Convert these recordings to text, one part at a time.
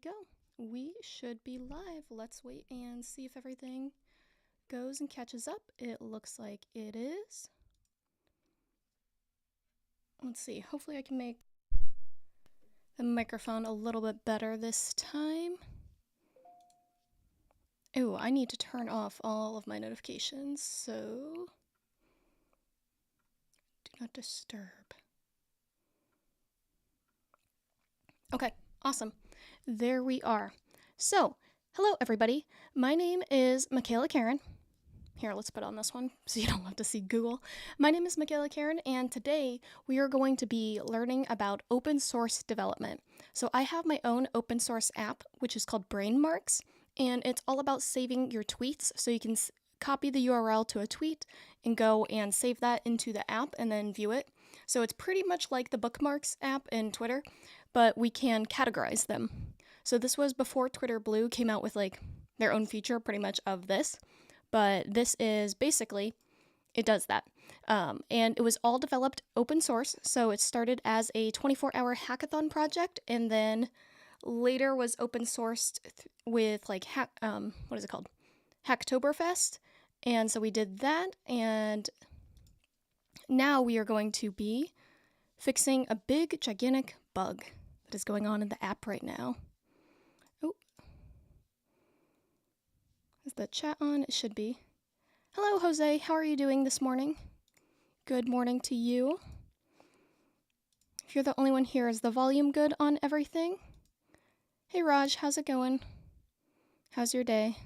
go. We should be live. Let's wait and see if everything goes and catches up. It looks like it is. Let's see. Hopefully I can make the microphone a little bit better this time. Oh, I need to turn off all of my notifications, so do not disturb. Okay, awesome. There we are. So, hello everybody. My name is Mikaela Caron. Here, let's put on this one so you don't have to see Google. My name is Mikaela Caron, and today we are going to be learning about open source development. So I have my own open source app, which is called Brainmarks, and it's all about saving your tweets. So you can copy the URL to a tweet and go and save that into the app and then view it. So it's pretty much like the bookmarks app in Twitter, but we can categorize them. So this was before Twitter Blue came out with like their own feature pretty much of this. But this is basically, it does that. And it was all developed open source. So it started as a 24-hour hackathon project and then later was open sourced with like, what is it called? Hacktoberfest. And so we did that. And now we are going to be fixing a big, gigantic bug that is going on in the app right now. Is the chat on? It should be. Hello, Jose. How are you doing this morning? Good morning to you. If you're the only one here, is the volume good on everything? Hey, Raj. How's it going? How's your day?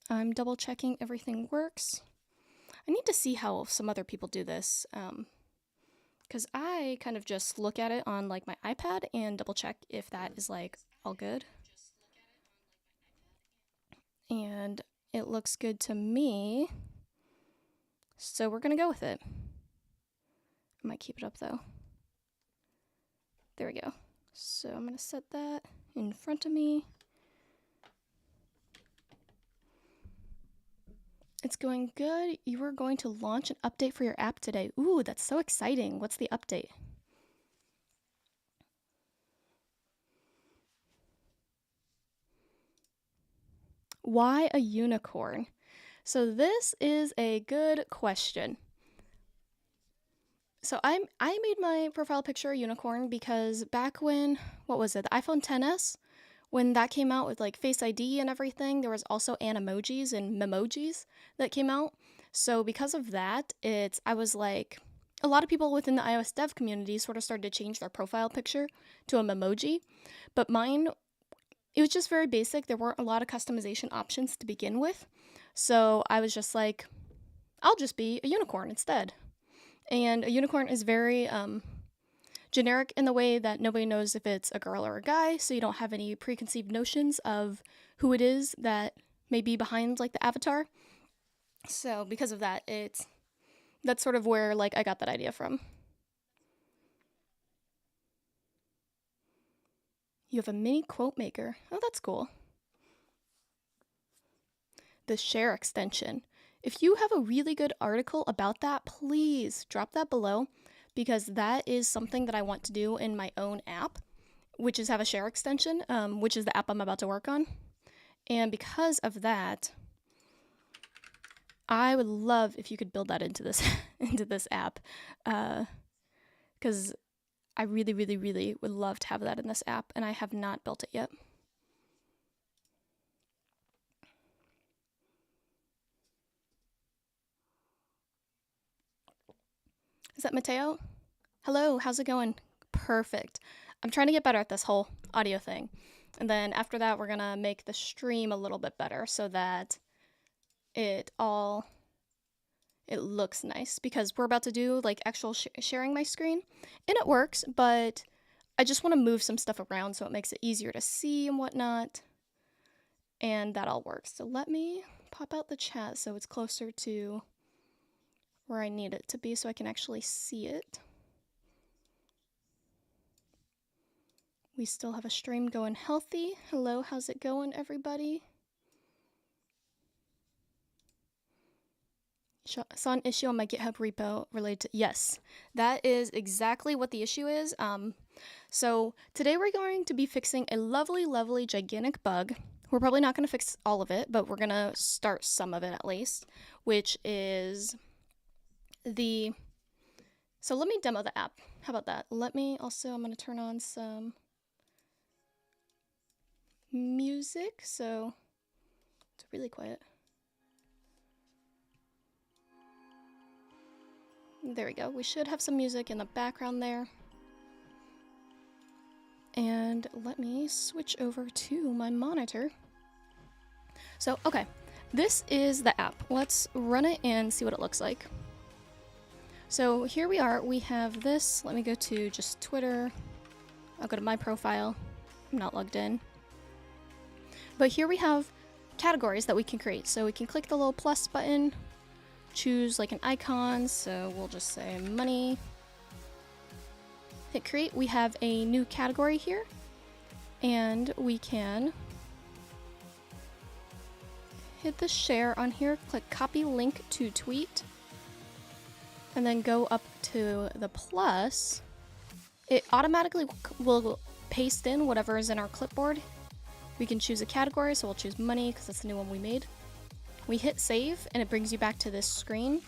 I'm double checking everything works. I need to see how some other people do this. Because I kind of just look at it on like my iPad and double check if that is like all good. And it looks good to me, so we're gonna go with it. I might keep it up though. There we go. So I'm gonna set that in front of me. It's going good. You are going to launch an update for your app today. Ooh, that's so exciting. What's the update? Why a unicorn? So this is a good question. So I made my profile picture a unicorn because back when, what was it, the iPhone XS, when that came out with like Face ID and everything, there was also animojis and memojis that came out. So because of that, I was like, a lot of people within the iOS dev community sort of started to change their profile picture to a memoji, but mine, it was just very basic. There weren't a lot of customization options to begin with. So I was just like, I'll just be a unicorn instead. And a unicorn is very generic in the way that nobody knows if it's a girl or a guy. So you don't have any preconceived notions of who it is that may be behind like the avatar. So because of that, that's sort of where like I got that idea from. You have a mini quote maker. Oh, that's cool. The share extension. If you have a really good article about that, please drop that below because that is something that I want to do in my own app, which is have a share extension, which is the app I'm about to work on. And because of that, I would love if you could build that into this into this app, because I really, really, really would love to have that in this app, and I have not built it yet. Is that Mateo? Hello, how's it going? Perfect. I'm trying to get better at this whole audio thing. And then after that, we're gonna make the stream a little bit better so that it looks nice, because we're about to do like actual sharing my screen and it works, but I just want to move some stuff around so it makes it easier to see and whatnot, and that all works. So let me pop out the chat so it's closer to where I need it to be so I can actually see it. We still have a stream going healthy. Hello, how's it going, everybody? Saw an issue on my GitHub repo related to, yes, that is exactly what the issue is. So today we're going to be fixing a lovely, lovely, gigantic bug. We're probably not going to fix all of it, but we're going to start some of it at least, which is the... So let me demo the app. How about that? I'm going to turn on some music, so it's really quiet. There we go. We should have some music in the background there. And let me switch over to my monitor. So, okay, this is the app. Let's run it and see what it looks like. So here we are. We have this. Let me go to just Twitter. I'll go to my profile. I'm not logged in. But here we have categories that we can create. So we can click the little plus button, choose like an icon. So we'll just say money. Hit create. We have a new category here, and we can hit the share on here, click copy link to tweet, and then go up to the plus. It automatically will paste in whatever is in our clipboard. We can choose a category, so we'll choose money because that's the new one we made. We hit save, and it brings you back to this screen.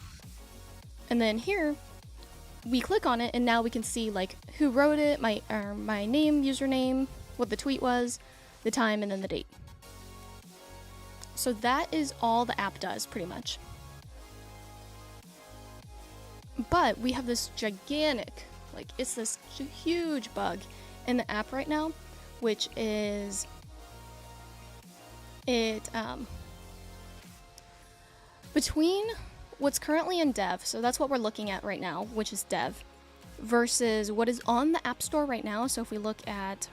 And then here, we click on it, and now we can see like who wrote it, my name, username, what the tweet was, the time, and then the date. So that is all the app does, pretty much. But we have this gigantic, like it's this huge bug in the app right now, which is between what's currently in dev, so that's what we're looking at right now, which is dev, versus what is on the App Store right now. So if we look at,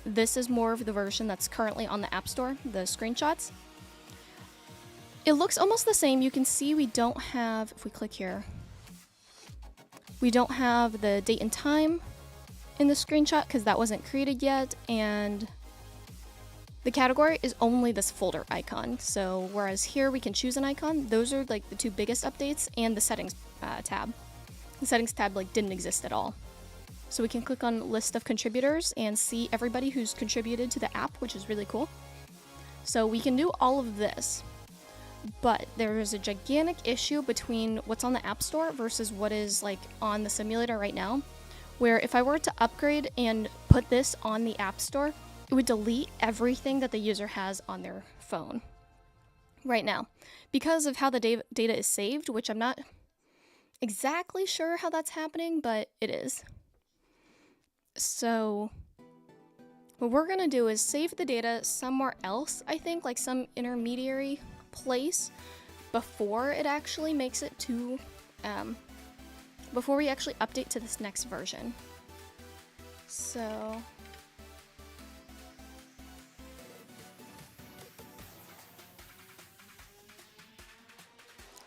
this is more of the version that's currently on the App Store, the screenshots. It looks almost the same. You can see we don't have, if we click here, we don't have the date and time in the screenshot because that wasn't created yet, and the category is only this folder icon. So whereas here we can choose an icon, those are like the two biggest updates, and the settings tab. The settings tab like didn't exist at all. So we can click on list of contributors and see everybody who's contributed to the app, which is really cool. So we can do all of this, but there is a gigantic issue between what's on the App Store versus what is like on the simulator right now, where if I were to upgrade and put this on the App Store, it would delete everything that the user has on their phone right now because of how the data is saved, which I'm not exactly sure how that's happening, but it is. So what we're going to do is save the data somewhere else, I think, like some intermediary place before it actually makes it to, before we actually update to this next version. So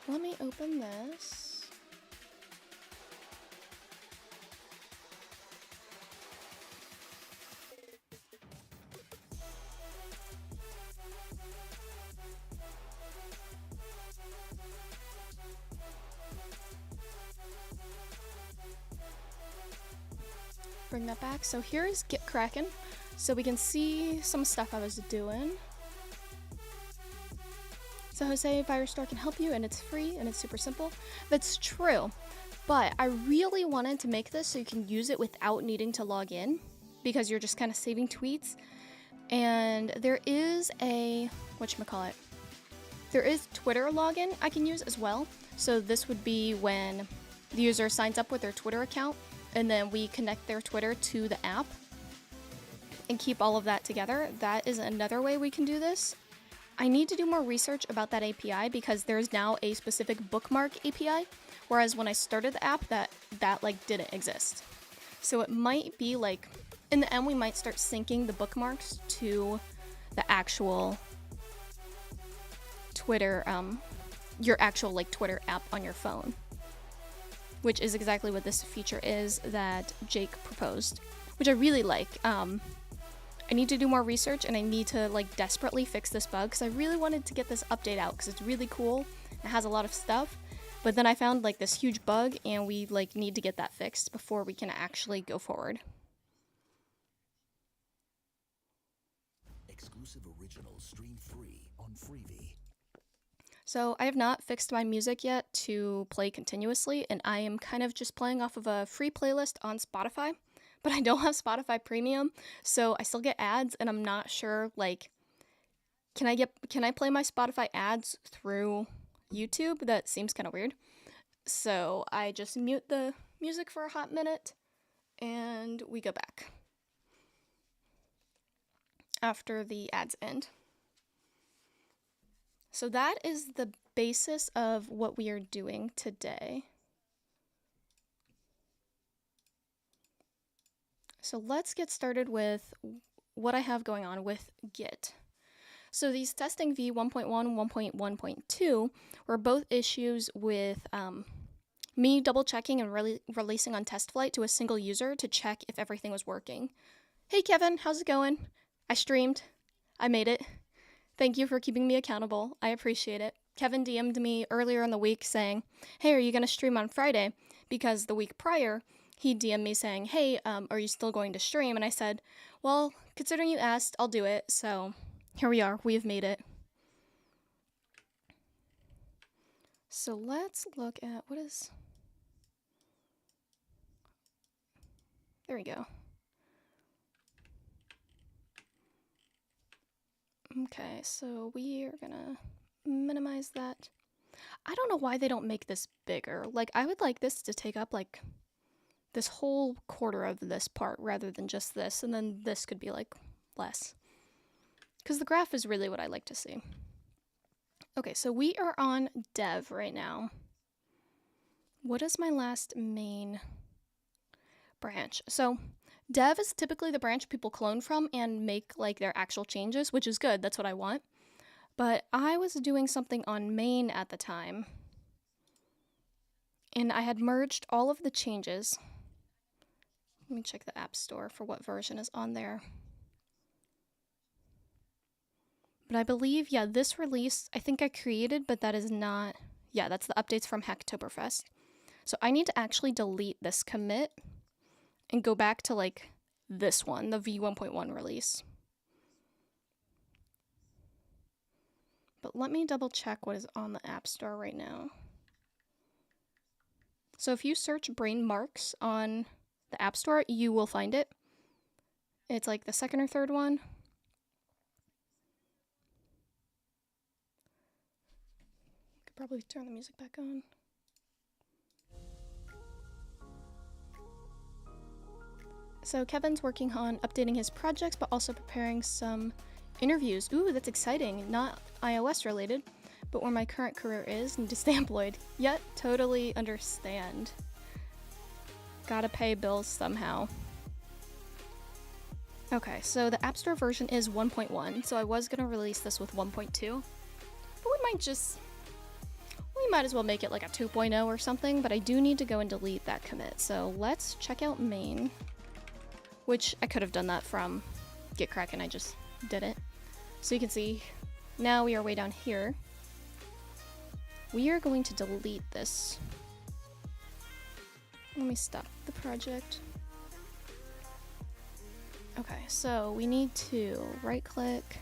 let me open this. Bring that back. So here is Get Kraken. So we can see some stuff I was doing. So Jose, Firestore can help you, and it's free, and it's super simple. That's true, but I really wanted to make this so you can use it without needing to log in, because you're just kind of saving tweets. And there is a, whatchamacallit, there is Twitter login I can use as well. So this would be when the user signs up with their Twitter account, and then we connect their Twitter to the app and keep all of that together. That is another way we can do this. I need to do more research about that API because there's now a specific bookmark API, whereas when I started the app, that like didn't exist. So it might be like, in the end, we might start syncing the bookmarks to the actual Twitter, your actual like Twitter app on your phone, which is exactly what this feature is that Jake proposed, which I really like. I need to do more research, and I need to like desperately fix this bug because I really wanted to get this update out because it's really cool. It has a lot of stuff, But then I found like this huge bug, and we like need to get that fixed before we can actually go forward. Exclusive originals stream free on Freevee. So I have not fixed my music yet to play continuously, and I am kind of just playing off of a free playlist on Spotify, but I don't have Spotify Premium, so I still get ads, and I'm not sure, like, can I play my Spotify ads through YouTube? That seems kind of weird. So I just mute the music for a hot minute, and we go back after the ads end. So that is the basis of what we are doing today. So let's get started with what I have going on with Git. So these testing v1.1 and 1.1.2 were both issues with me double checking and releasing on test flight to a single user to check if everything was working. Hey Kevin, how's it going? I streamed. I made it. Thank you for keeping me accountable. I appreciate it. Kevin DM'd me earlier in the week saying, hey, are you going to stream on Friday? Because the week prior, he DM'd me saying, hey, are you still going to stream? And I said, well, considering you asked, I'll do it. So here we are. We have made it. So let's look at what is... There we go. Okay, so we are gonna minimize that. I don't know why they don't make this bigger. Like, I would like this to take up, like, this whole quarter of this part rather than just this, and then this could be, like, less. Because the graph is really what I like to see. Okay, so we are on dev right now. What is my last main branch? So dev is typically the branch people clone from and make like their actual changes, which is good. That's what I want. But I was doing something on main at the time, and I had merged all of the changes. Let me check the App Store for what version is on there. But I believe, yeah, this release, I think I created, but that is not, yeah, that's the updates from Hacktoberfest. So I need to actually delete this commit and go back to like this one, the v1.1 release. But let me double check what is on the App Store right now. So if you search brain marks on the App Store, you will find it. It's like the second or third one. Could probably turn the music back on. So Kevin's working on updating his projects, but also preparing some interviews. Ooh, that's exciting. Not iOS related, but where my current career is, need to stay employed. Yet, totally understand. Gotta pay bills somehow. Okay, so the App Store version is 1.1, so I was gonna release this with 1.2, but we might as well make it like a 2.0 or something, but I do need to go and delete that commit. So let's check out main, which I could have done that from Gitkraken, I just didn't. So you can see, now we are way down here. We are going to delete this. Let me stop the project. Okay, so we need to right click.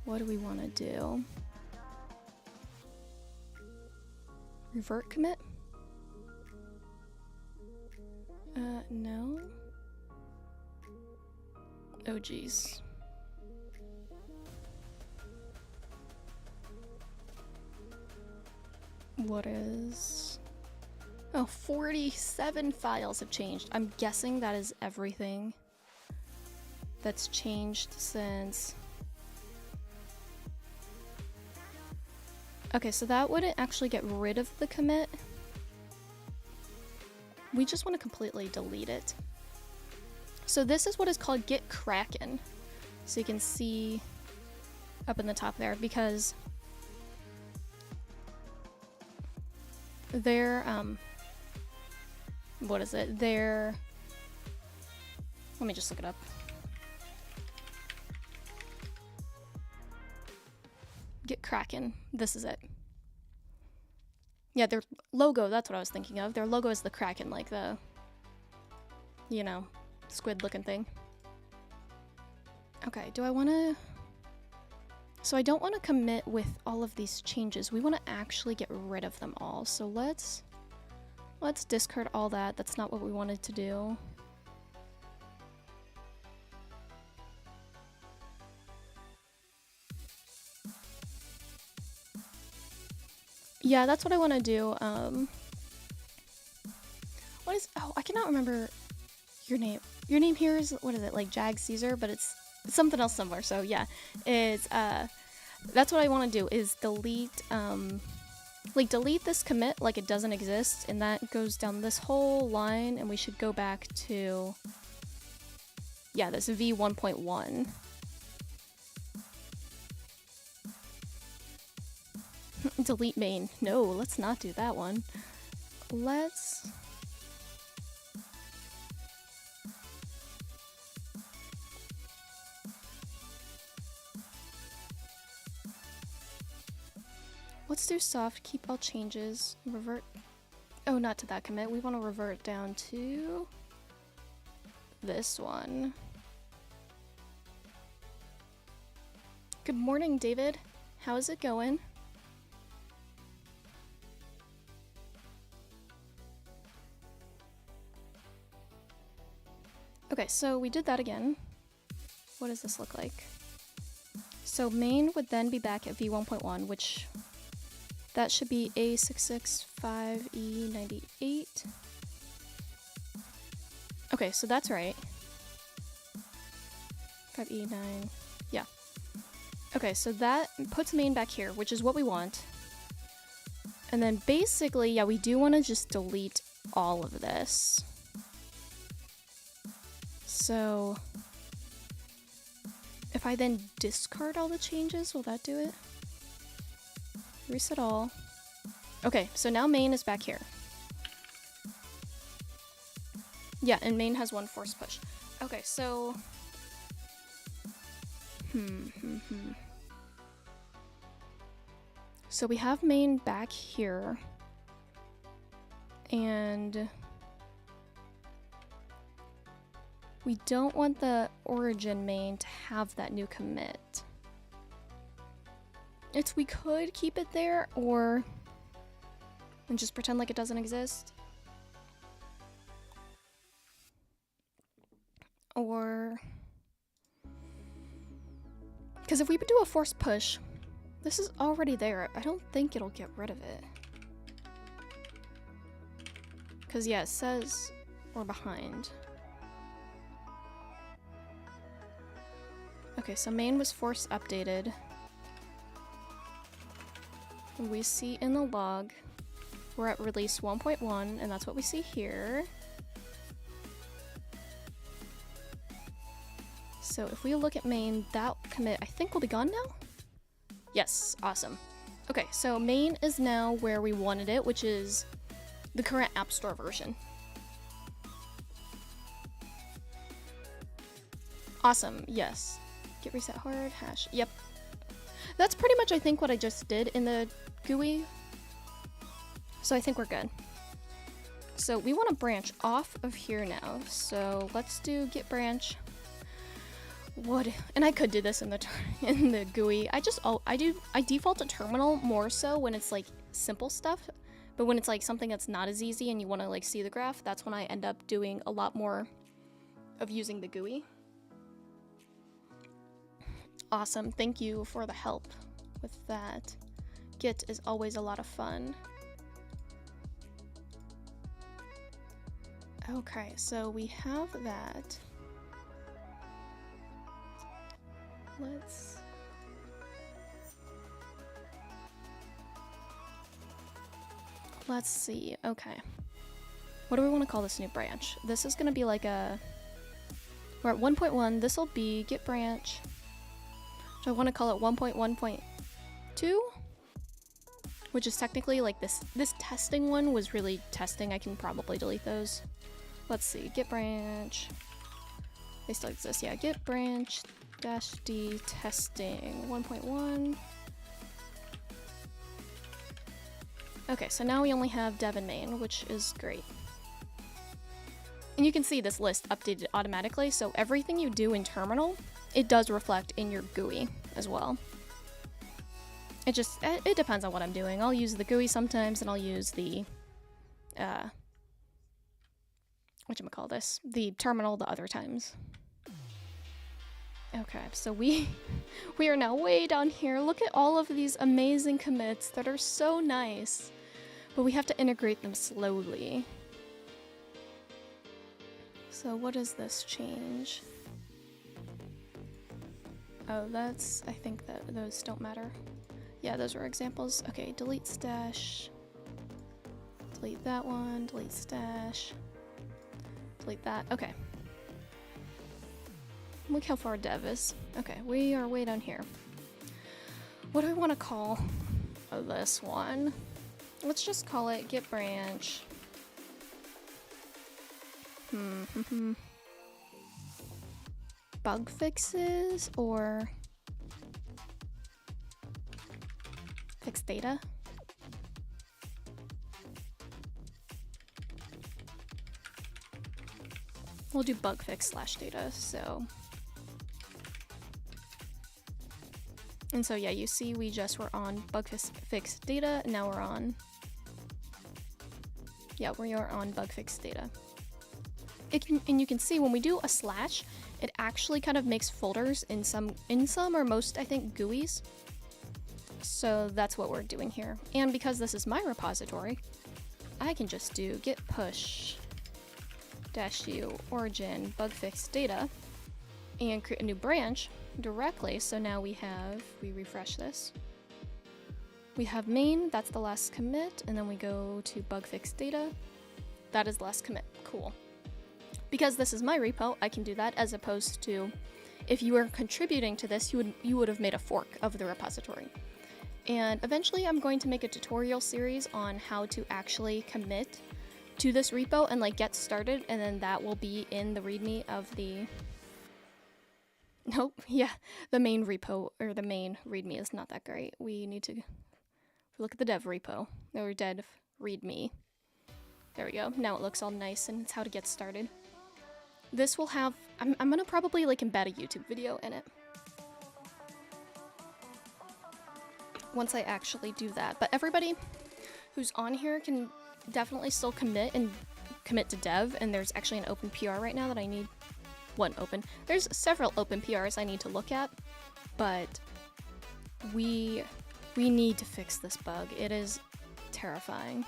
What do we want to do? Revert commit? No. Oh geez. What is... Oh, 47 files have changed. I'm guessing that is everything that's changed since... Okay, so that wouldn't actually get rid of the commit. We just want to completely delete it. So this is what is called Gitkraken. So you can see up in the top there, because they're, what is it? They're, let me just look it up. Gitkraken, this is it. Yeah, their logo, that's what I was thinking of. Their logo is the Kraken, like the, you know, squid looking thing. Okay, do I want to... So I don't want to commit with all of these changes. We want to actually get rid of them all. So let's discard all that. That's not what we wanted to do. Yeah, that's what I want to do. What is... Oh, I cannot remember your name. Your name here is... What is it? Like Jag Caesar, but it's something else somewhere. So yeah, it's... That's what I want to do, is delete... like, delete this commit like it doesn't exist, and that goes down this whole line, and we should go back to... Yeah, this v1.1. Delete main. No, let's not do that one. Let's... Let's do soft, keep all changes, revert... Oh, not to that commit. We want to revert down to... this one. Good morning, David. How is it going? Okay, so we did that again. What does this look like? So main would then be back at v1.1, which that should be A665E98. Okay, so that's right. 5E9, yeah. Okay, so that puts main back here, which is what we want. And then basically, yeah, we do want to just delete all of this. So if I then discard all the changes, will that do it? Reset all. Okay, so now main is back here. Yeah, and main has one force push. Okay, so... So we have main back here. And... we don't want the origin main to have that new commit. We could keep it there, or... and just pretend like it doesn't exist. Or... because if we do a force push, this is already there. I don't think it'll get rid of it. Because, yeah, it says we're behind. Okay, so main was force updated. We see in the log we're at release 1.1, and that's what we see here. So if we look at main, that commit I think will be gone now? Yes, awesome. Okay, so main is now where we wanted it, which is the current App Store version. Awesome, yes. Get reset hard, hash, yep. That's pretty much, I think, what I just did in the GUI. So I think we're good. So we want to branch off of here now. So let's do git branch. What? And I could do this in the GUI. I default to terminal more so when it's like simple stuff, but when it's like something that's not as easy and you want to like see the graph, that's when I end up doing a lot more of using the GUI. Awesome, thank you for the help with that. Git is always a lot of fun. Okay, so we have that. Let's see. Okay. What do we want to call this new branch? This is going to be like a... we're at 1.1. This will be git branch. So I want to call it 1.1.2, which is technically like this testing one was really testing. I can probably delete those. Let's see. Git branch. They still exist. Yeah. Git branch -d testing 1.1. Okay, so now we only have dev and main, which is great. And you can see this list updated automatically, so everything you do in terminal, it does reflect in your GUI as well. It depends on what I'm doing. I'll use the GUI sometimes, and I'll use the, the terminal the other times. Okay, so we are now way down here. Look at all of these amazing commits that are so nice, but we have to integrate them slowly. So what does this change? Oh, I think that those don't matter. Yeah, those are examples. Okay, delete stash. Delete that one, delete stash. Delete that, okay. Look how far dev is. Okay, we are way down here. What do I want to call this one? Let's just call it get branch. Bug fixes or fix data? We'll do bug fix / data, so. And so yeah, you see we just were on bug fix data, and now we're on, yeah, we are on bug fix data. And you can see when we do a /, it actually kind of makes folders in some or most, I think, GUIs. So that's what we're doing here. And because this is my repository, I can just do git push -u origin bug fix data and create a new branch directly. So now we refresh this. We have main, that's the last commit, and then we go to bug fix data. That is the last commit. Cool. Because this is my repo, I can do that, as opposed to if you were contributing to this, you would have made a fork of the repository. And eventually I'm going to make a tutorial series on how to actually commit to this repo and like get started, and then that will be in the README of the the main repo, or the main README is not that great. We need to look at the dev repo, or dev README. There we go. Now it looks all nice, and it's how to get started. This will have, I'm gonna probably like embed a YouTube video in it once I actually do that. But everybody who's on here can definitely still commit to dev, and there's actually an open PR right now that I need one open. There's several open PRs I need to look at, but we need to fix this bug. It is terrifying.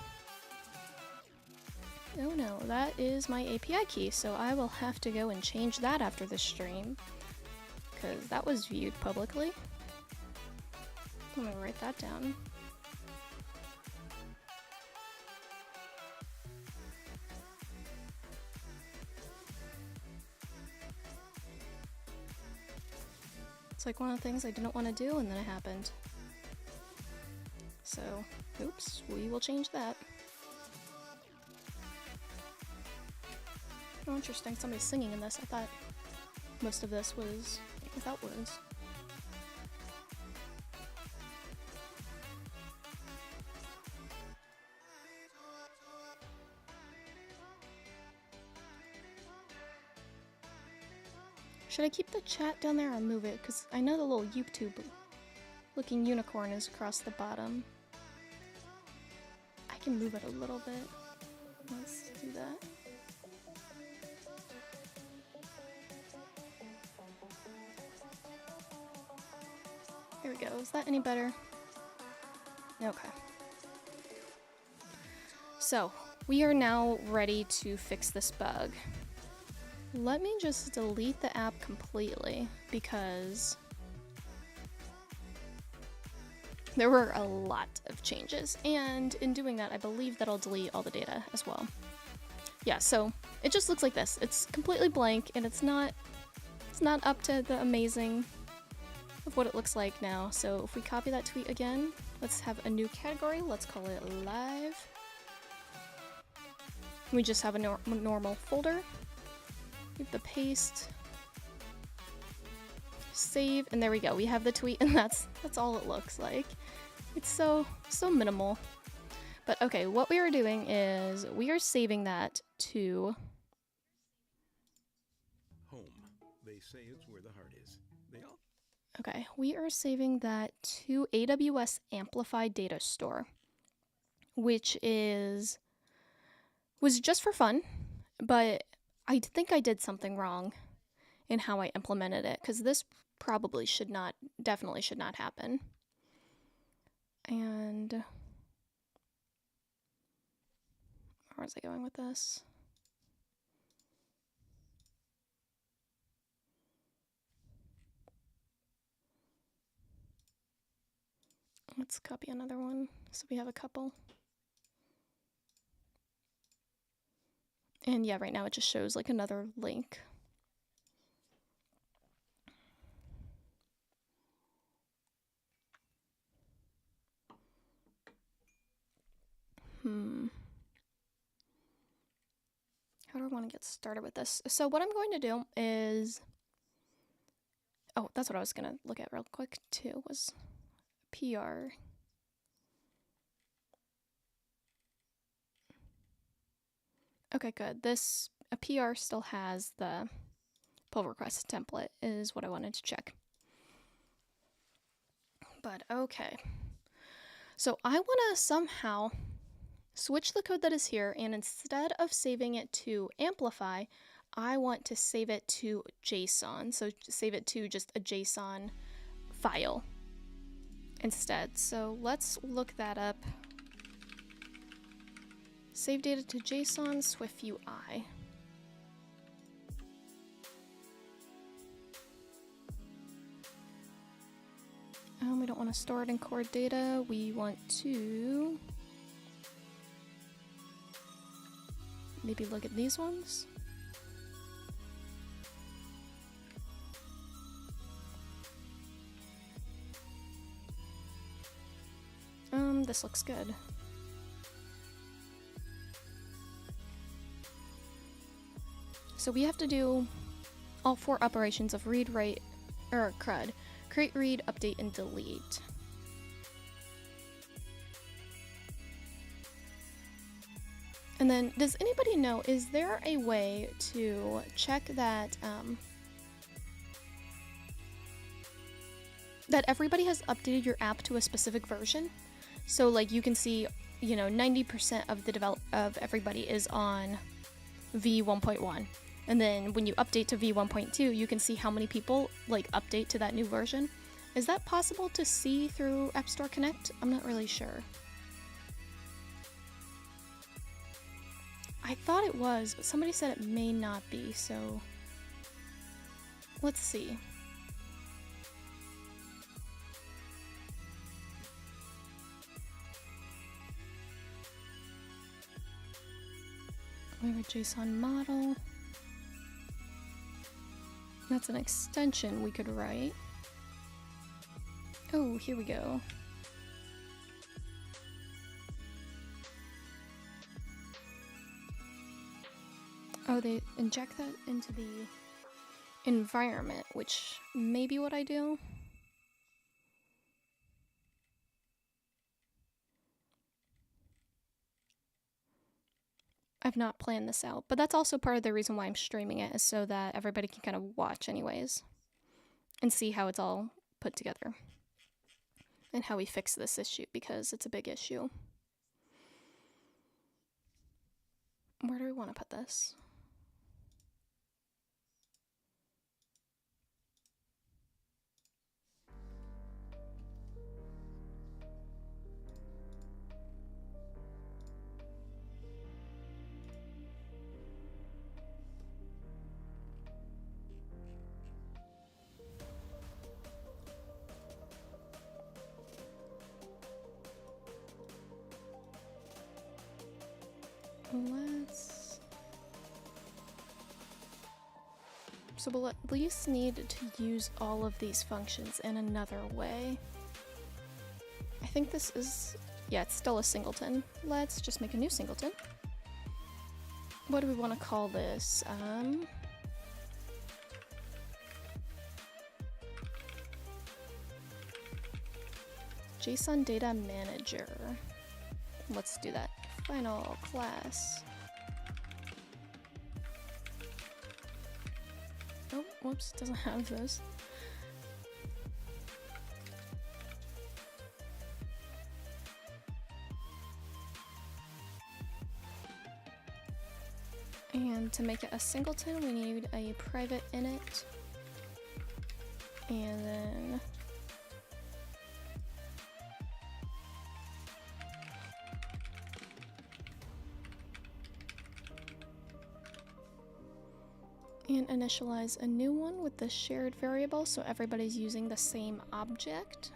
Oh no, that is my API key, so I will have to go and change that after this stream, because that was viewed publicly. Let me write that down. It's like one of the things I didn't want to do, and then it happened. So, oops, we will change that. Oh, interesting. Somebody's singing in this. I thought most of this was without words. Should I keep the chat down there or move it? Because I know the little YouTube looking unicorn is across the bottom. I can move it a little bit. Let's do that. There we go. Is that any better? Okay. So, we are now ready to fix this bug. Let me just delete the app completely, because there were a lot of changes, and in doing that, I believe that I'll delete all the data as well. Yeah, so it just looks like this. It's completely blank, and it's not up to the amazing of what it looks like now. So if we copy that tweet again, let's have a new category. Let's call it live. We just have a normal folder. Give the paste. Save, and there we go. We have the tweet, and that's all it looks like. It's so minimal. But okay, what we are doing is we are saving that to Home. They say it's where the heart is. They all. okay, we are saving that to AWS Amplify data store, which was just for fun, but I think I did something wrong in how I implemented it, because this probably definitely should not happen. And where was I going with this? Let's copy another one so we have a couple. And yeah, right now it just shows like another link. How do I want to get started with this? So what I'm going to do is, oh, that's what I was going to look at real quick too, was PR. Okay, good. A PR still has the pull request template is what I wanted to check. But okay. So I want to somehow switch the code that is here, and instead of saving it to Amplify, I want to save it to JSON. So save it to just a JSON file instead. So let's look that up. Save data to JSON, SwiftUI. We don't want to store it in core data. We want to maybe look at these ones. This looks good. So we have to do all 4 operations of read, write, or CRUD. Create, read, update, and delete. And then, does anybody know, is there a way to check that that everybody has updated your app to a specific version? So like you can see, 90% of everybody is on v1.1. And then when you update to v1.2, you can see how many people like update to that new version. Is that possible to see through App Store Connect? I'm not really sure. I thought it was, but somebody said it may not be, so let's see. We have a JSON model. That's an extension we could write. Oh, here we go. Oh, they inject that into the environment, which may be what I do. I've not planned this out, but that's also part of the reason why I'm streaming it, is so that everybody can kind of watch anyways and see how it's all put together and how we fix this issue, because it's a big issue. Where do we want to put this? So we'll at least need to use all of these functions in another way. I think this is, yeah, it's still a singleton. Let's just make a new singleton. What do we want to call this? JSON Data Manager. let's do that. Final class. Oh, whoops, doesn't have this. And to make it a singleton, we need a private init. And then initialize a new one with the shared variable so everybody's using the same object.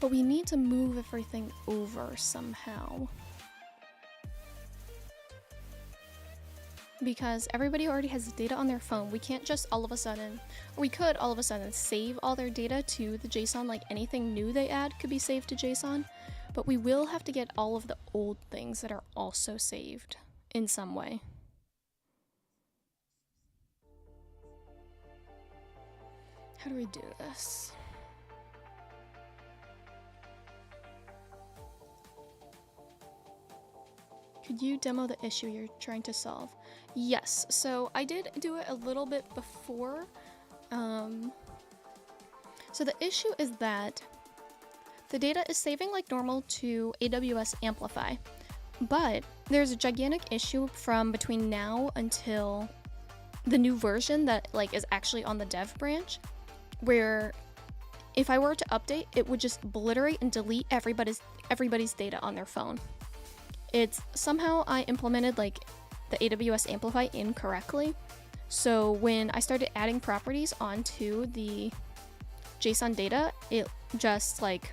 But we need to move everything over somehow. Because everybody already has data on their phone. We can't just all of a sudden, or we could all of a sudden save all their data to the JSON, like anything new they add could be saved to JSON. But we will have to get all of the old things that are also saved in some way. How do we do this? Could you demo the issue you're trying to solve? Yes, so I did do it a little bit before. So the issue is that the data is saving like normal to AWS Amplify, but there's a gigantic issue from between now until the new version that like is actually on the dev branch, where if I were to update, it would just obliterate and delete everybody's data on their phone. It's somehow I implemented like the AWS Amplify incorrectly. So when I started adding properties onto the JSON data, it just like,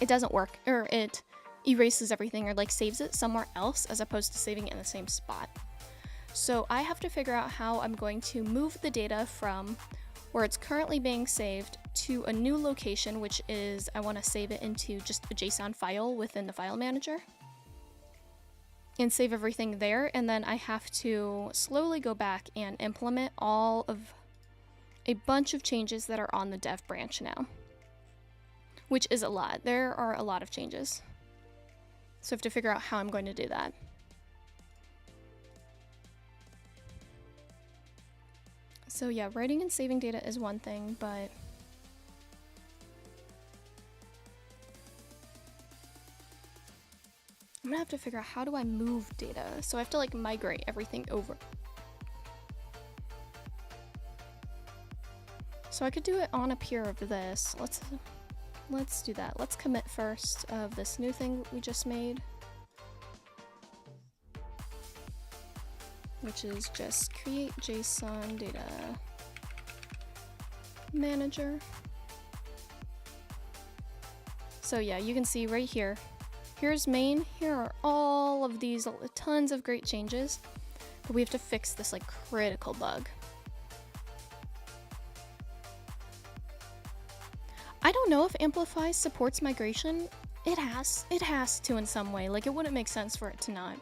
it doesn't work, or it erases everything or like saves it somewhere else as opposed to saving it in the same spot. So I have to figure out how I'm going to move the data from where it's currently being saved to a new location, which is I want to save it into just a JSON file within the file manager. And save everything there, and then I have to slowly go back and implement all of a bunch of changes that are on the dev branch now, which is a lot. There are a lot of changes, so I have to figure out how I'm going to do that. So yeah, writing and saving data is one thing, but I'm gonna have to figure out how do I move data. So I have to like migrate everything over. So I could do it on a peer of this. Let's do that. Let's commit first of this new thing we just made, which is just create JSON data manager. So yeah, you can see right here. Here's main, here are all of these tons of great changes, but we have to fix this like critical bug. I don't know if Amplify supports migration. It has to in some way. Like it wouldn't make sense for it to not,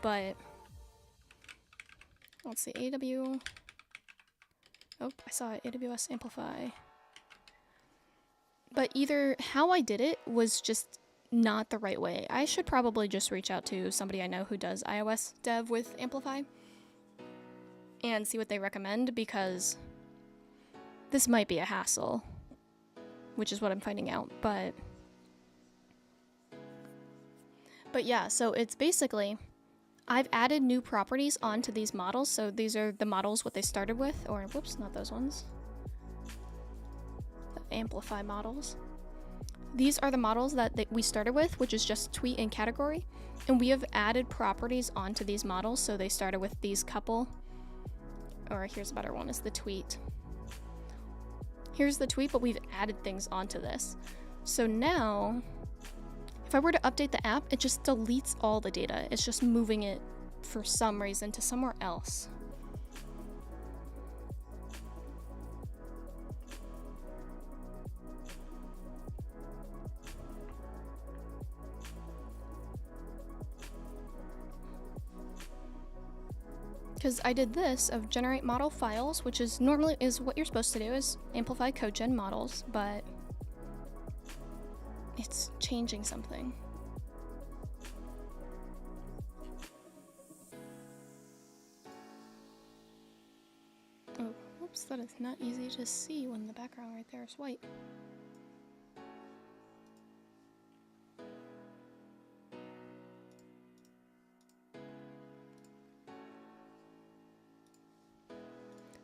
but let's see, oh, I saw it, AWS Amplify. But either how I did it was just not the right way. I should probably just reach out to somebody I know who does iOS dev with Amplify and see what they recommend, because this might be a hassle, which is what I'm finding out. But yeah, so it's basically I've added new properties onto these models. So these are the models what they started with, or whoops, not those ones. The Amplify models. These are the models that we started with, which is just tweet and category. And we have added properties onto these models. So they started with these couple, or here's a better one, is the tweet. Here's the tweet, but we've added things onto this. So now, if I were to update the app, it just deletes all the data. It's just moving it for some reason to somewhere else. Because I did this of generate model files, which is normally is what you're supposed to do, is amplify code gen models, but it's changing something. Oh, whoops, that is not easy to see when the background right there is white.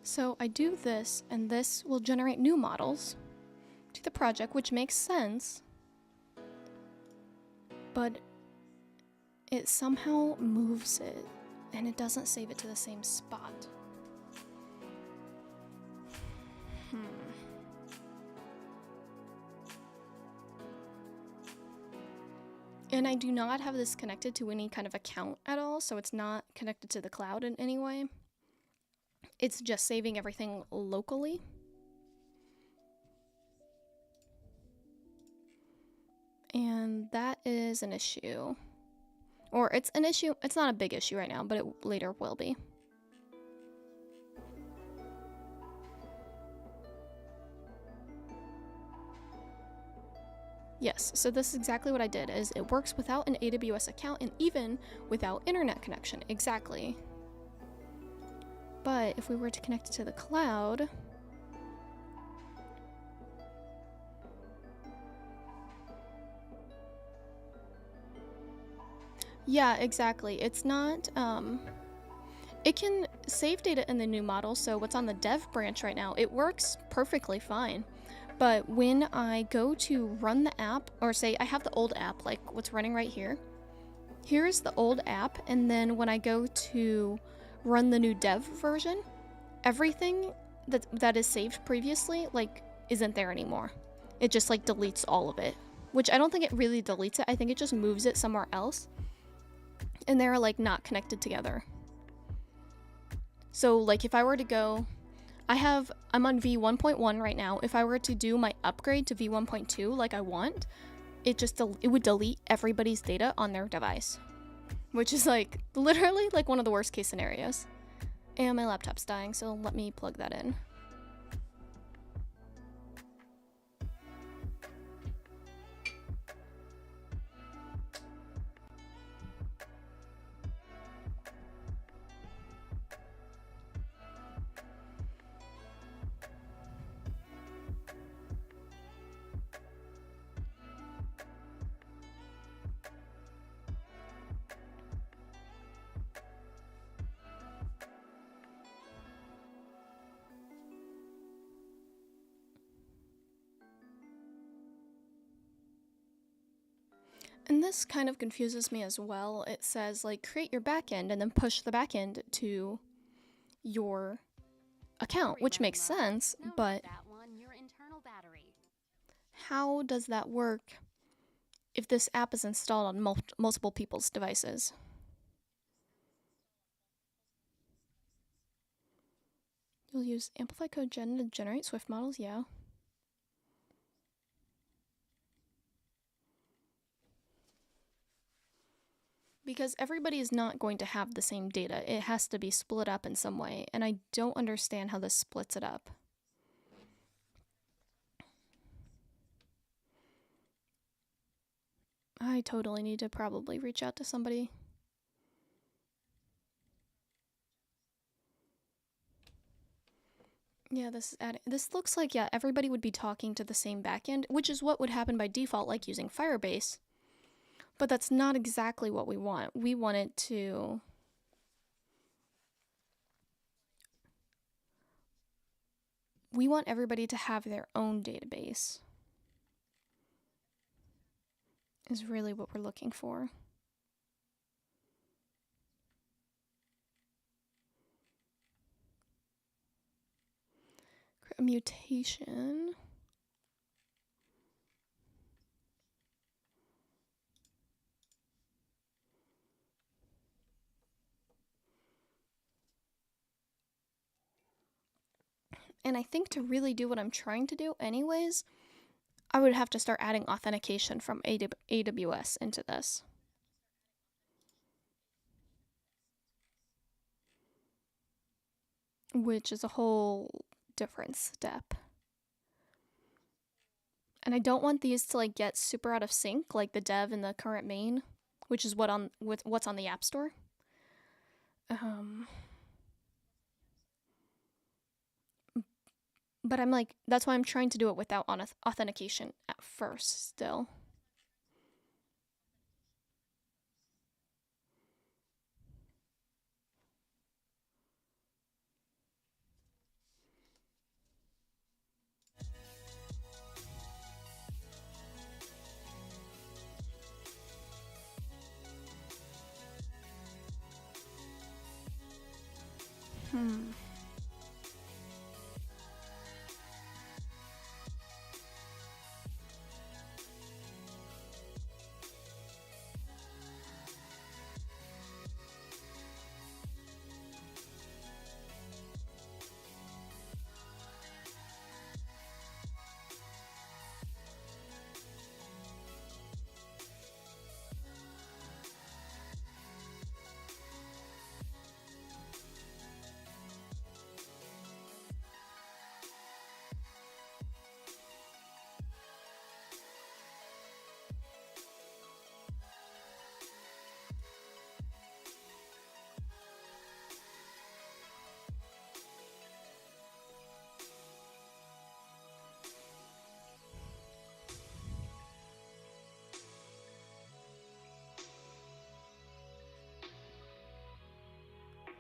So I do this, and this will generate new models to the project, which makes sense, but it somehow moves it, and it doesn't save it to the same spot. And I do not have this connected to any kind of account at all, so it's not connected to the cloud in any way. It's just saving everything locally. And that is an issue. Or it's an issue, it's not a big issue right now, but it later will be. Yes, so this is exactly what I did, is it works without an AWS account and even without internet connection, exactly. But if we were to connect it to the cloud, yeah, exactly. It's not, it can save data in the new model, so what's on the dev branch right now, it works perfectly fine. But when I go to run the app, or say I have the old app, like what's running right here, here's the old app, and then when I go to run the new dev version, everything that is saved previously, like, isn't there anymore. It just, like, deletes all of it, which I don't think it really deletes it. I think it just moves it somewhere else, and they're, like, not connected together. So, like, if I were to go, I'm on v1.1 right now. If I were to do my upgrade to v1.2 like I want, it would delete everybody's data on their device, which is, like, literally, like, one of the worst case scenarios. And my laptop's dying, so let me plug that in. And this kind of confuses me as well. It says, like, create your backend and then push the backend to your account, which makes sense, but how does that work if this app is installed on multiple people's devices? You'll use Amplify Code Gen to generate Swift models, yeah. Because everybody is not going to have the same data. It has to be split up in some way, and I don't understand how this splits it up. I totally need to probably reach out to somebody. Yeah, this looks like, yeah, everybody would be talking to the same backend, which is what would happen by default, like using Firebase. But that's not exactly what we want. We want it to... We want everybody to have their own database, is really what we're looking for. Create a mutation. And I think to really do what I'm trying to do anyways, I would have to start adding authentication from AWS into this. Which is a whole different step. And I don't want these to like get super out of sync, like the dev and the current main, which is what's on the App Store. But I'm like, that's why I'm trying to do it without authentication at first still.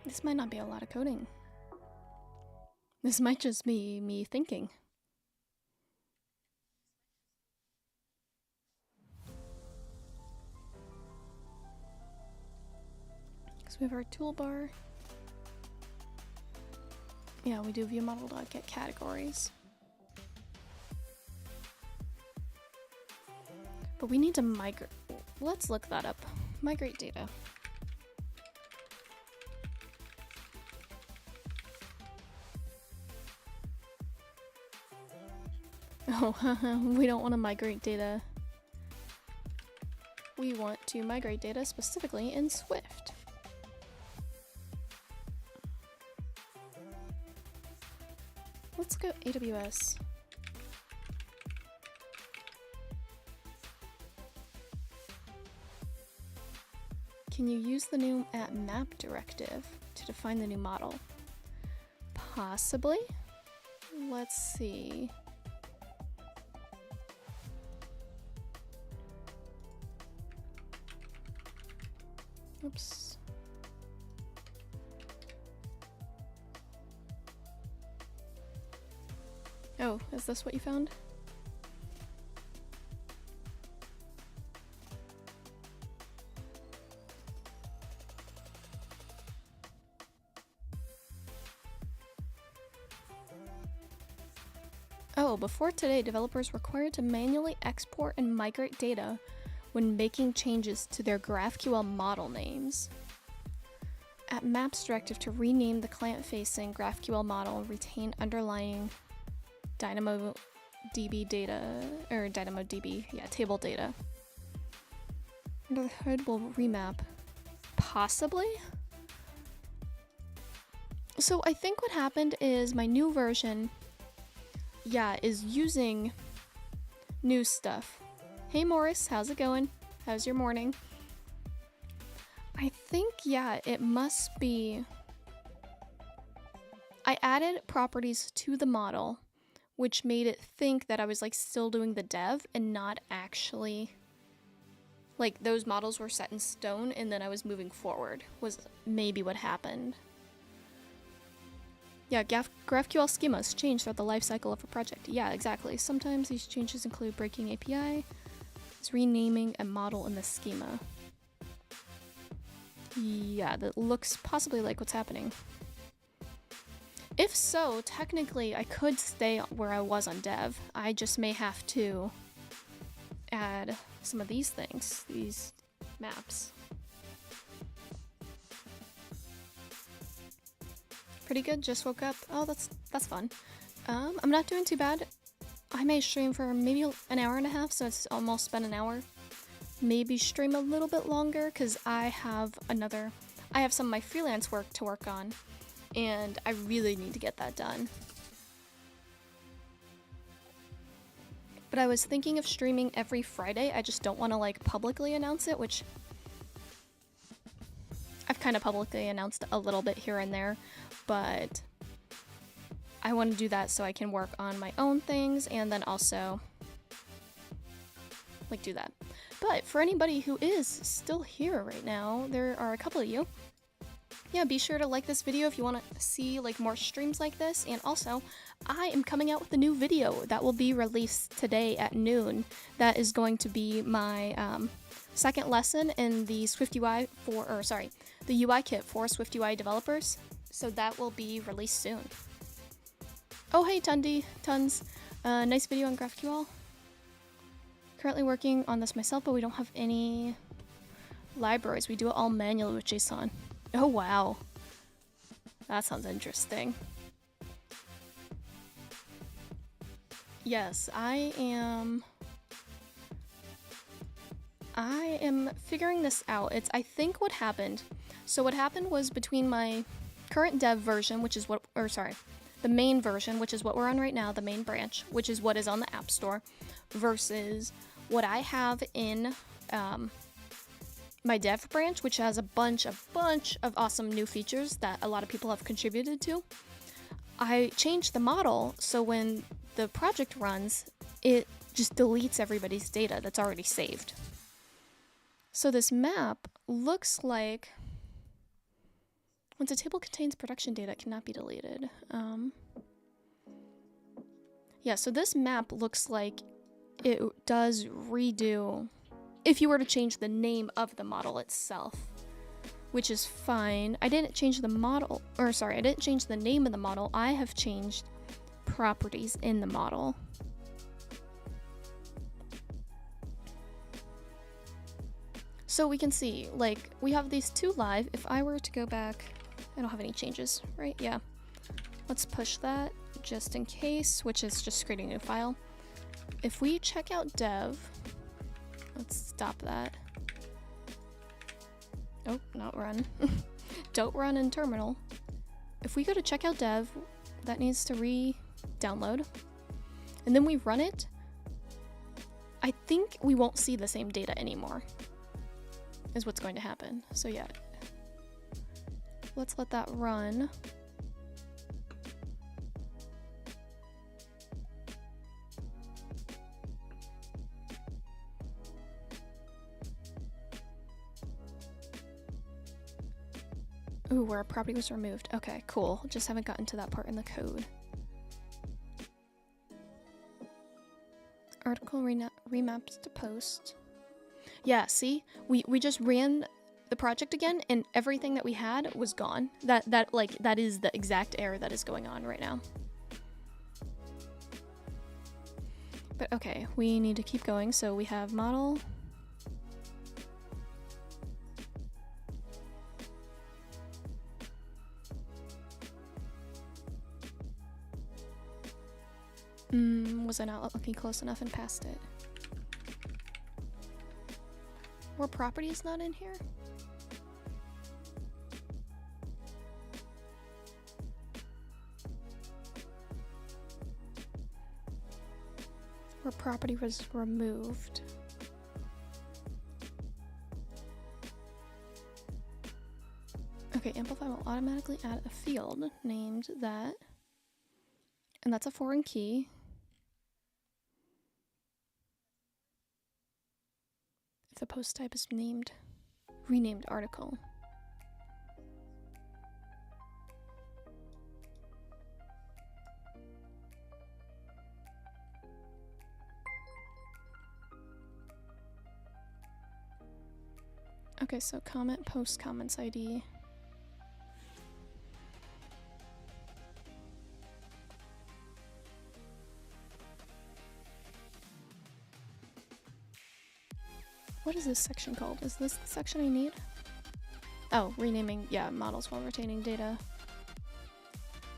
This might not be a lot of coding. This might just be me thinking. So we have our toolbar. Yeah, we do viewModel.get categories. But we need to migrate. Let's look that up. Migrate data. Oh, we don't want to migrate data. We want to migrate data specifically in Swift. Let's go AWS. Can you use the new @map directive to define the new model? Possibly. Let's see. Oops. Oh, is this what you found? Oh, before today, developers were required to manually export and migrate data when making changes to their GraphQL model names. @maps directive to rename the client-facing GraphQL model and retain underlying DynamoDB data, or DynamoDB, yeah, table data. Under the hood will remap. Possibly? So I think what happened is my new version, yeah, is using new stuff. Hey Morris, how's it going? How's your morning? I think, yeah, it must be... I added properties to the model, which made it think that I was like still doing the dev and not actually... Like those models were set in stone and then I was moving forward, was maybe what happened. Yeah, GraphQL schemas change throughout the lifecycle of a project. Yeah, exactly. Sometimes these changes include breaking API, it's renaming a model in the schema. Yeah, that looks possibly like what's happening. If so, technically I could stay where I was on dev. I just may have to add some of these things, these maps. Pretty good, just woke up. Oh, that's fun. I'm not doing too bad. I may stream for maybe an hour and a half, so it's almost been an hour. Maybe stream a little bit longer because I have some of my freelance work to work on, and I really need to get that done. But I was thinking of streaming every Friday. I just don't want to like publicly announce it, which I've kind of publicly announced a little bit here and there, but I want to do that so I can work on my own things and then also like do that. But for anybody who is still here right now, there are a couple of you. Yeah, be sure to like this video if you want to see like more streams like this. And also, I am coming out with a new video that will be released today at noon. That is going to be my second lesson in the SwiftUI the UI kit for SwiftUI developers. So that will be released soon. Oh hey Tons, nice video on GraphQL. Currently working on this myself, but we don't have any libraries. We do it all manually with JSON. Oh wow, that sounds interesting. Yes, I am figuring this out. I think what happened. So what happened was between my current dev version, the main version, which is what we're on right now, the main branch, which is what is on the App Store, versus what I have in my dev branch, which has a bunch of awesome new features that a lot of people have contributed to. I changed the model so when the project runs, it just deletes everybody's data that's already saved. So this map looks like once a table contains production data, it cannot be deleted. Yeah, so this map looks like it does redo if you were to change the name of the model itself, which is fine. I didn't change the model, I didn't change the name of the model. I have changed properties in the model. So we can see, like, we have these two live. If I were to go back, I don't have any changes, right? Yeah. Let's push that just in case, which is just creating a new file. If we check out dev, let's stop that. Oh, not run. Don't run in terminal. If we go to checkout dev, that needs to re-download. And then we run it. I think we won't see the same data anymore, is what's going to happen. So yeah, let's let that run. Ooh, where a property was removed. Okay, cool. Just haven't gotten to that part in the code. Article remaps to post. Yeah, see? We just ran the project again and everything that we had was gone. That is the exact error that is going on right now. But okay, we need to keep going. So we have model. Was I not looking close enough and past it? Were properties not in here? Where property was removed. Okay, Amplify will automatically add a field named that. And that's a foreign key. If the post type is renamed article. Okay, so comment post comments ID. What is this section called? Is this the section I need? Oh, renaming, yeah, models while retaining data.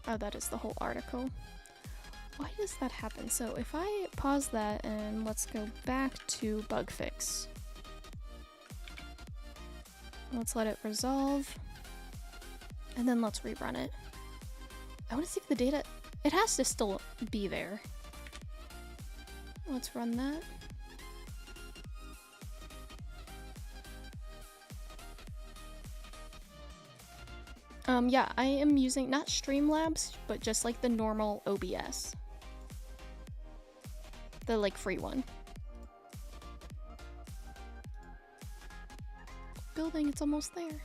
Oh, that is the whole article. Why does that happen? So if I pause that and let's go back to bug fix. Let's let it resolve. And then let's rerun it. I want to see if the data... It has to still be there. Let's run that. Yeah, I am using not Streamlabs, but just like the normal OBS. The like free one. Building, it's almost there.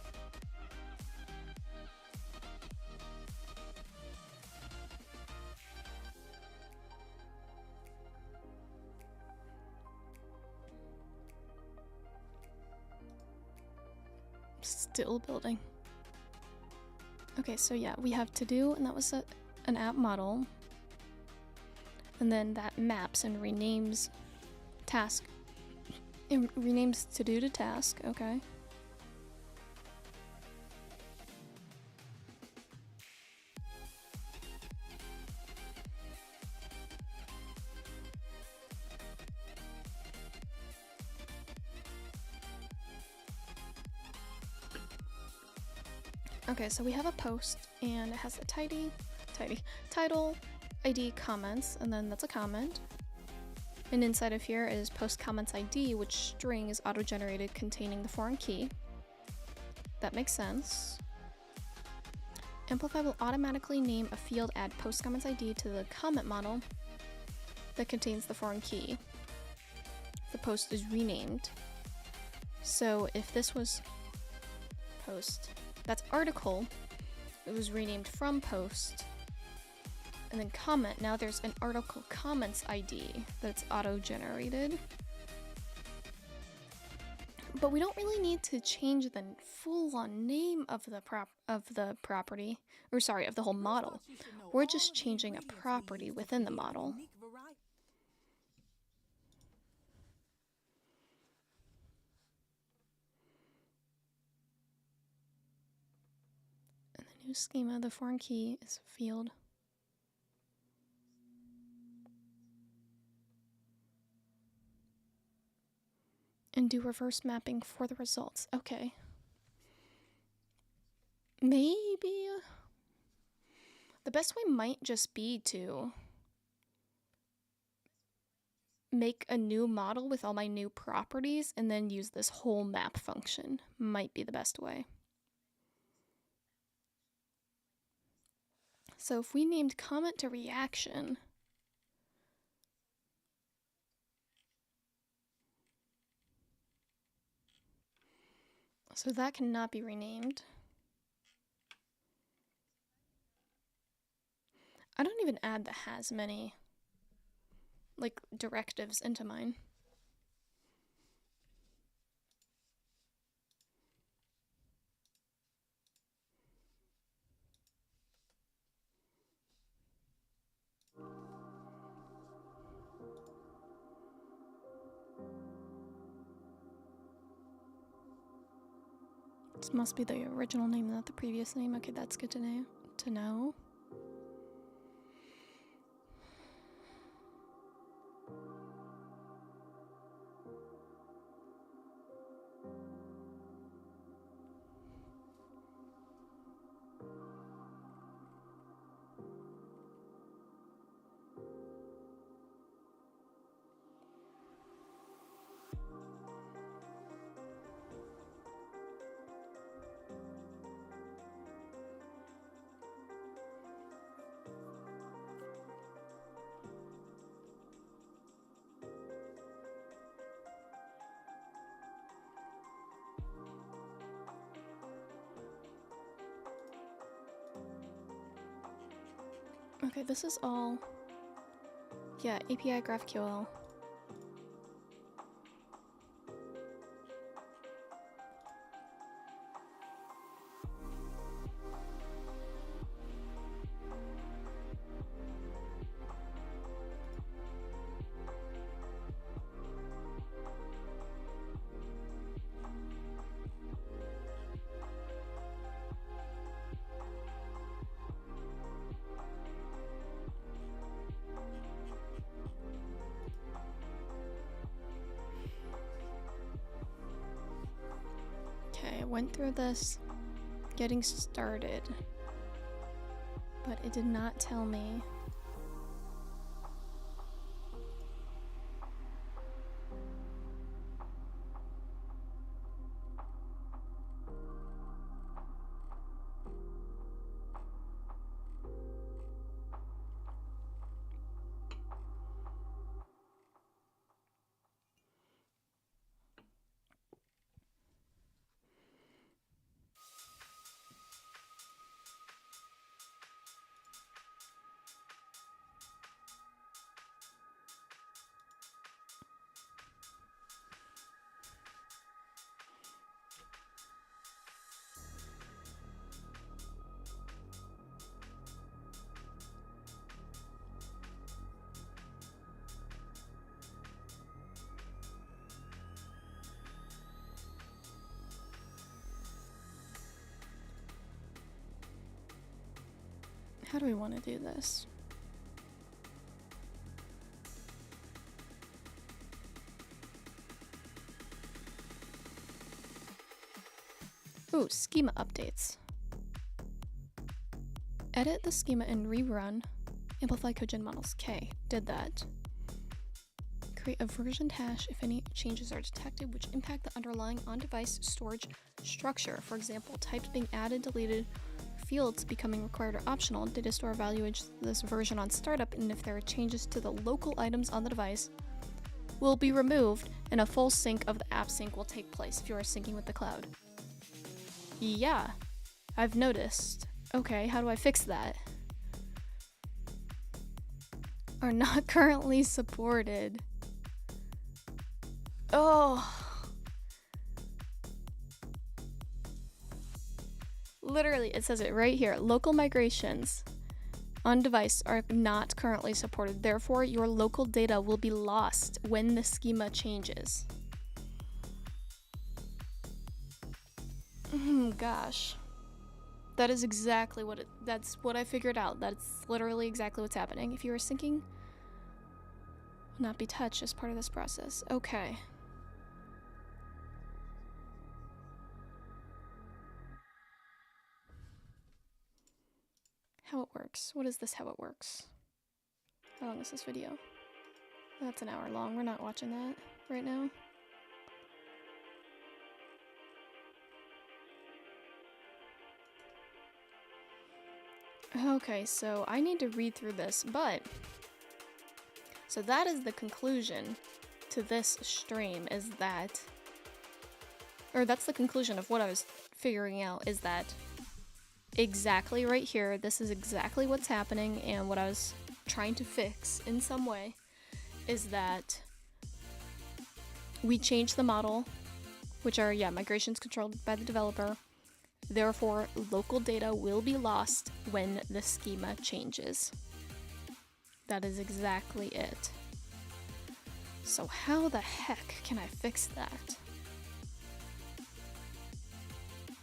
Still building. Okay, so yeah, we have to do, and that was an app model. And then that maps and renames task. It renames to do to task, okay. Okay, so we have a post and it has a title, ID, comments, and then that's a comment. And inside of here is post comments ID, which string is auto-generated containing the foreign key. That makes sense. Amplify will automatically name a field add post comments ID to the comment model that contains the foreign key. The post is renamed. So if this was post, that's article, it was renamed from post, and then comment, now there's an article comments ID that's auto-generated. But we don't really need to change the full-on name of the property, or sorry, of the whole model. We're just changing a property within the model. And the new schema, the foreign key is a field. And do reverse mapping for the results. Okay. Maybe the best way might just be to make a new model with all my new properties and then use this whole map function. Might be the best way. So if we named comment to reaction, so that cannot be renamed. I don't even add the has many like directives into mine. This must be the original name, not the previous name. Okay, that's good to know. Okay, this is all, yeah, API GraphQL. Okay, I went through this getting started, but it did not tell me. How do we want to do this? Ooh, schema updates. Edit the schema and rerun. Amplify cogen models. Okay, did that. Create a versioned hash if any changes are detected which impact the underlying on-device storage structure. For example, types being added, deleted, fields becoming required or optional. Data store evaluates this version on startup, and if there are changes to the local items on the device, will be removed, and a full sync of the app sync will take place if you are syncing with the cloud. Yeah, I've noticed. Okay, how do I fix that? Are not currently supported. Oh. Literally, it says it right here. Local migrations on device are not currently supported. Therefore, your local data will be lost when the schema changes. Gosh. That is exactly what that's what I figured out. That's literally exactly what's happening. If you are syncing, will not be touched as part of this process. Okay. How it works. What is this how it works? How long is this video? That's an hour long. We're not watching that right now. Okay, so I need to read through this, but so that is the conclusion to this stream, is that, or that's the conclusion of what I was figuring out, is that exactly right here, this is exactly what's happening, and what I was trying to fix in some way is that we change the model, which are, yeah, migrations controlled by the developer. Therefore, local data will be lost when the schema changes. That is exactly it. So how the heck can I fix that?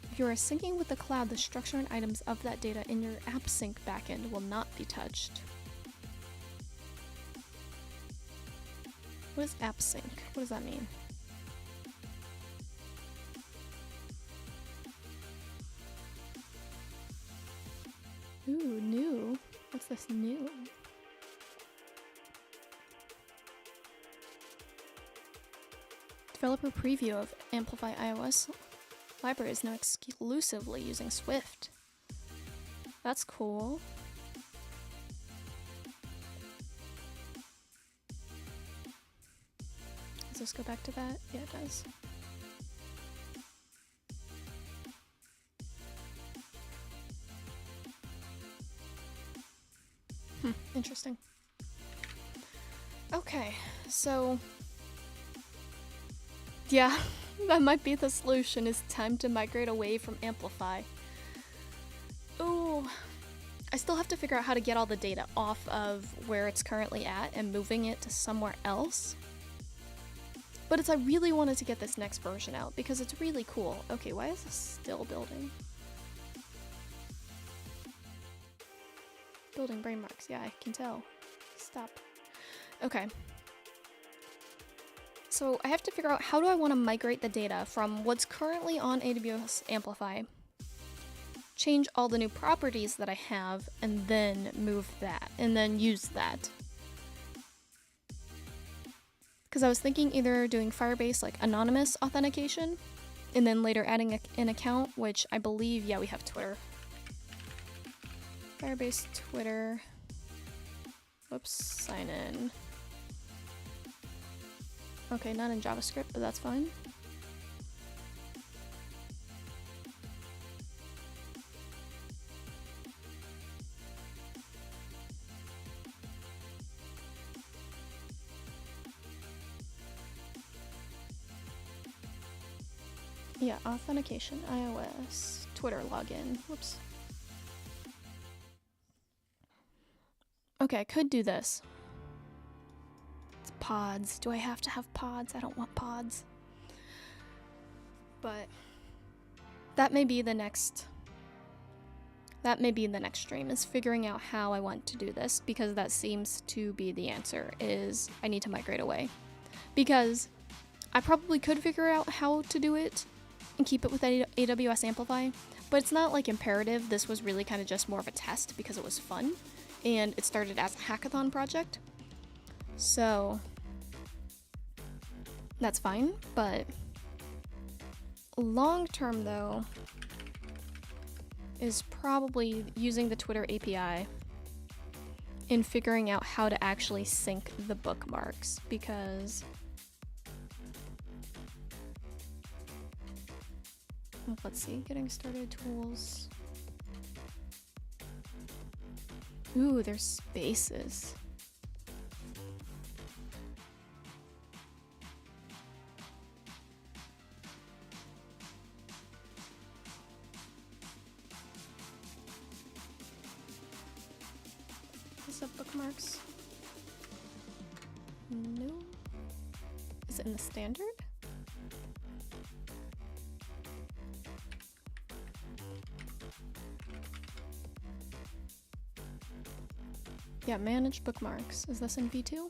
If you are syncing with the cloud, the structure and items of that data in your app sync backend will not be touched. What is app sync? What does that mean? Ooh, new. What's this new? Developer preview of Amplify iOS library is now exclusively using Swift. That's cool. Does this go back to that? Yeah, it does. Interesting. Okay, so yeah, that might be the solution. It's time to migrate away from Amplify. Ooh, I still have to figure out how to get all the data off of where it's currently at and moving it to somewhere else. But I really wanted to get this next version out because it's really cool. Okay, why is this still building? Building brain marks. Yeah, I can tell. Stop. Okay. So I have to figure out how do I want to migrate the data from what's currently on AWS Amplify, change all the new properties that I have, and then move that, and then use that. Because I was thinking either doing Firebase like anonymous authentication, and then later adding an account, which I believe, yeah, we have Twitter. Firebase Twitter. Whoops, sign in. Okay, not in JavaScript, but that's fine. Yeah, authentication, iOS, Twitter login. Whoops. Okay, I could do this. It's pods. Do I have to have pods? I don't want pods. But that may be the next stream, is figuring out how I want to do this, because that seems to be the answer, is I need to migrate away. Because I probably could figure out how to do it and keep it with AWS Amplify, but it's not like imperative. This was really kind of just more of a test because it was fun, and it started as a hackathon project. So that's fine, but long term though is probably using the Twitter API and figuring out how to actually sync the bookmarks, because let's see, getting started tools. Ooh, there's spaces. Is that bookmarks? No. Is it in the standard? Yeah, manage bookmarks. Is this in V2?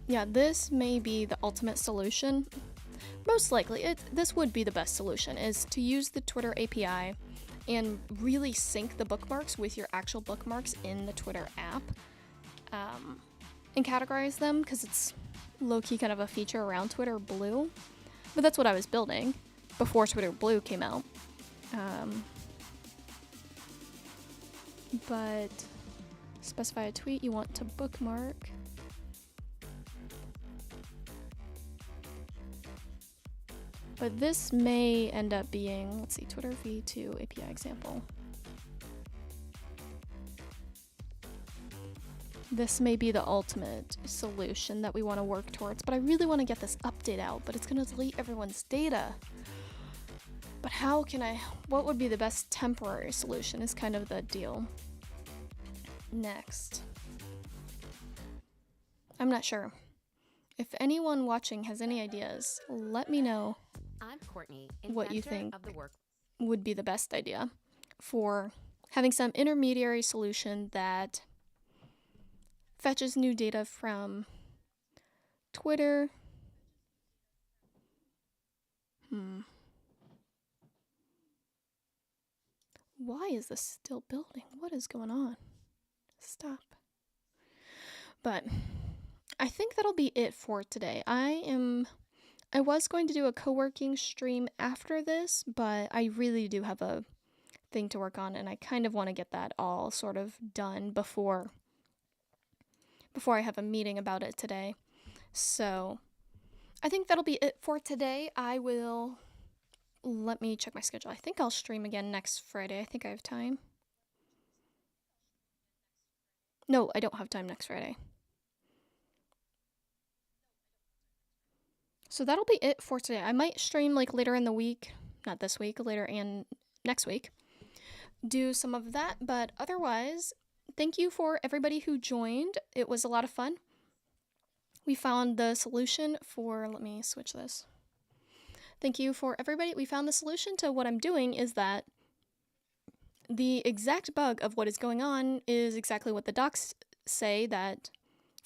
Yeah, this may be the ultimate solution. Most likely, this would be the best solution, is to use the Twitter API and really sync the bookmarks with your actual bookmarks in the Twitter app, and categorize them, because it's low-key kind of a feature around Twitter Blue. But that's what I was building before Twitter Blue came out. But specify a tweet you want to bookmark. But this may end up being, let's see, Twitter v2 API example. This may be the ultimate solution that we want to work towards, but I really want to get this update out, but it's going to delete everyone's data. But what would be the best temporary solution is kind of the deal. Next. I'm not sure. If anyone watching has any ideas, let me know. I'm Courtney, what you think of the work would be the best idea for having some intermediary solution that fetches new data from Twitter. Why is this still building? What is going on? Stop. But I think that'll be it for today. I was going to do a co-working stream after this, but I really do have a thing to work on, and I kind of want to get that all sort of done before I have a meeting about it today. So I think that'll be it for today. Let me check my schedule. I think I'll stream again next Friday. I think I have time. No, I don't have time next Friday. So that'll be it for today. I might stream like later in the week, not this week, later and next week. Do some of that, but otherwise, thank you for everybody who joined. It was a lot of fun. We found the solution for, let me switch this. Thank you for everybody. We found the solution to what I'm doing is that the exact bug of what is going on is exactly what the docs say that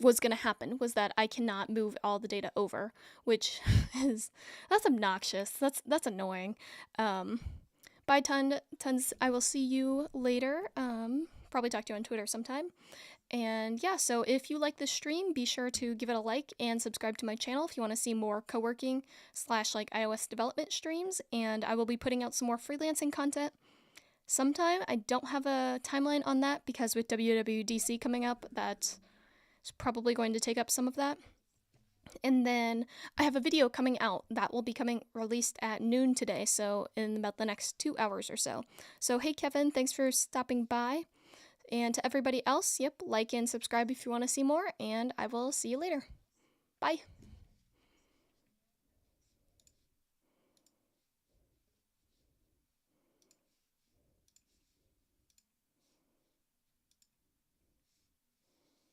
was going to happen was that I cannot move all the data over, which that's obnoxious. That's annoying. Bye, tons. I will see you later. Probably talk to you on Twitter sometime. And yeah, so if you like this stream, be sure to give it a like and subscribe to my channel if you want to see more co-working / like iOS development streams. And I will be putting out some more freelancing content sometime. I don't have a timeline on that because with WWDC coming up, that is probably going to take up some of that. And then I have a video coming out that will be released at noon today, so in about the next 2 hours or so. So hey Kevin, thanks for stopping by. And to everybody else, yep, like and subscribe if you want to see more, and I will see you later. Bye.